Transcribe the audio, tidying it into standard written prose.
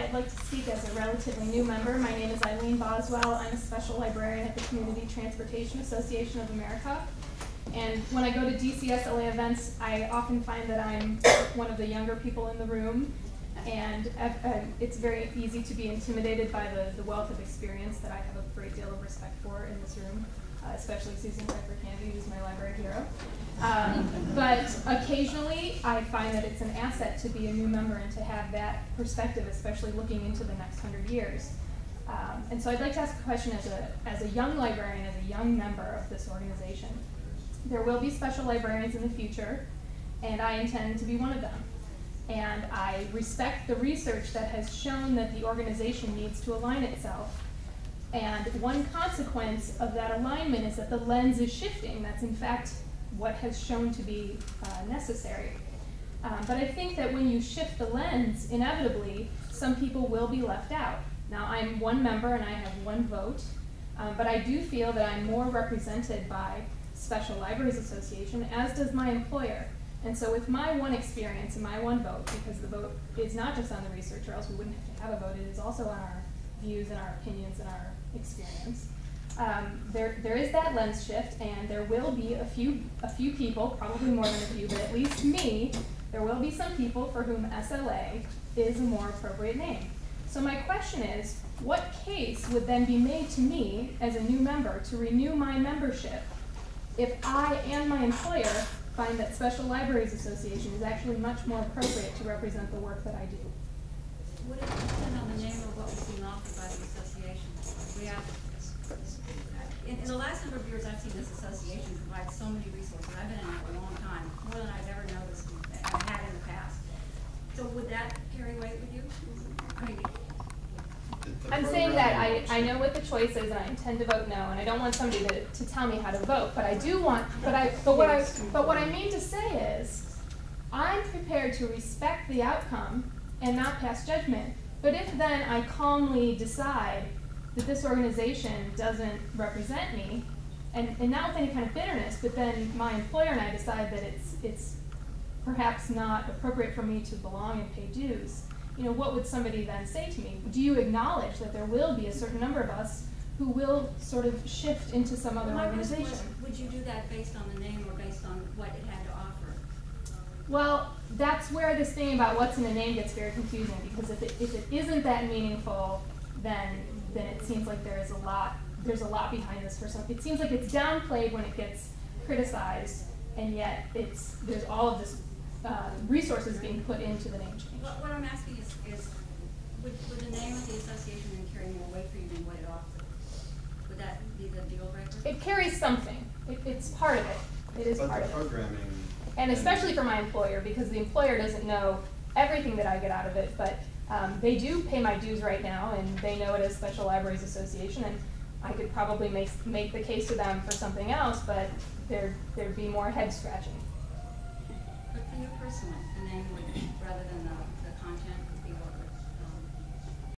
I'd like to speak as a relatively new member. My name is Eileen Boswell. I'm a special librarian at the Community Transportation Association of America. And when I go to DCSLA events, I often find that I'm one of the younger people in the room. And it's very easy to be intimidated by the wealth of experience that I have a great deal of respect for in this room, especially Susan Piper Canby, who's my library hero. But occasionally, I find that it's an asset to be a new member and to have that perspective, especially looking into the next 100 years. And so I'd like to ask a question as a young librarian, as a young member of this organization. There will be special librarians in the future, and I intend to be one of them. And I respect the research that has shown that the organization needs to align itself. And one consequence of that alignment is that the lens is shifting. That's in fact what has shown to be necessary. But I think that when you shift the lens, inevitably, some people will be left out. Now, I'm one member and I have one vote, but I do feel that I'm more represented by Special Libraries Association, as does my employer. And so with my one experience and my one vote, because the vote is not just on the research, or else we wouldn't have to have a vote, it is also on our views and our opinions and our experience. There is that lens shift, and there will be a few people, probably more than a few, but at least me, there will be some people for whom SLA is a more appropriate name. So my question is, what case would then be made to me as a new member to renew my membership if I and my employer find that Special Libraries Association is actually much more appropriate to represent the work that I do? Would it depend on the name of what was being offered by the association? We have, in the last number of years, I've seen this association provide so many resources. I've been in it for a long time, more than I've ever noticed and had in the past. So would that carry weight with you? I mean, I'm saying that I know what the choice is, and I intend to vote no, and I don't want somebody to tell me how to vote. But I do want. But what I mean to say is, I'm prepared to respect the outcome and not pass judgment. But if then I calmly decide that this organization doesn't represent me, and not with any kind of bitterness, but then my employer and I decide that it's perhaps not appropriate for me to belong and pay dues, you know, what would somebody then say to me? Do you acknowledge that there will be a certain number of us who will sort of shift into some other organization? Would you do that based on the name or based on what it had to offer? Well, that's where this thing about what's in a name gets very confusing, because if it isn't that meaningful, then it seems like there's a lot behind this for some. It seems like it's downplayed when it gets criticized, and yet there's all of this resources being put into the name change. What I'm asking is would the name of the association then carry more weight for you than what it offered? Would that be the deal breaker? It carries something. It's part of it. It is part of it. Programming. And especially for my employer, because the employer doesn't know everything that I get out of it, but they do pay my dues right now, and they know it as Special Libraries Association, and I could probably make the case to them for something else, but there'd be more head scratching. But for you personally, the name would, rather than the content?